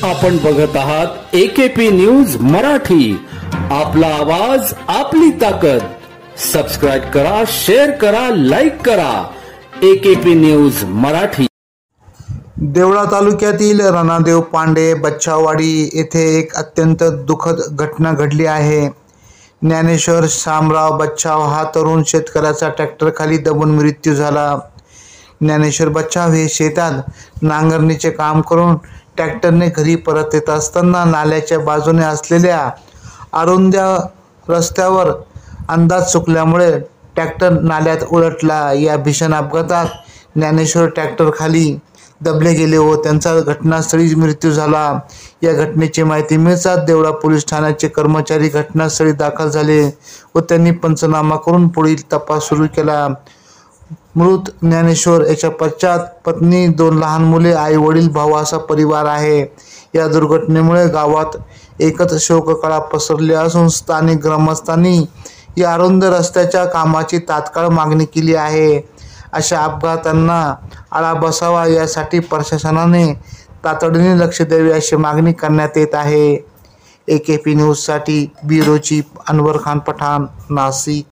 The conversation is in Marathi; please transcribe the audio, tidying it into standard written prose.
आपण बघत आहात एकेपी न्यूज मराठी। आपला आवाज आपली ताकद। सबस्क्राइब करा, शेअर करा, लाईक करा। AKP news Marathi. देवळा तालुक्यातील रणादेव पांडे बच्चावाडी येथे एक अत्यंत दुःखद घटना घडली आहे। ज्ञानेश्वर शामराव बच्चाव हा तरुण शेतकऱ्याचा ट्रॅक्टर खाली दबून मृत्यू झाला। ज्ञानेश्वर बच्चाव हे शेतात नांगरणीचे काम करून ट्रॅक्टरने घरी परत येत असताना नाल्याच्या बाजूने असलेल्या अरुंद रस्त्यावर अंदाज चुकल्यामुळे ट्रॅक्टर नाल्यात उलटला। या भीषण अपघातात ज्ञानेश्वर ट्रॅक्टर खाली दबले गेले व त्यांचा घटनास्थळी मृत्यू झाला। या घटनेची माहिती मिळताच देवळा पोलीस ठाण्याचे कर्मचारी घटनास्थळी दाखल झाले व त्यांनी पंचनामा करून पुढील तपास सुरू केला। मृत ज्ञानेश्वर याच्या पश्चात पत्नी, 2 लहान मुले, आई वडील, भाऊ असा परिवार आहे। या दुर्घटनेमुळे गावात एकच शोककळा पसरली असून स्थानिक ग्रामस्थांनी या अरुंद रस्त्याच्या कामाची तात्काळ मागणी केली आहे। अशा अपघातांना आळा बसावा यासाठी प्रशासनाने तातडीने लक्ष द्यावे अशी मागणी करण्यात येत आहे। एकेपी न्यूज साठी ब्युरो चीफ अनवर खान पठाण, नाशिक।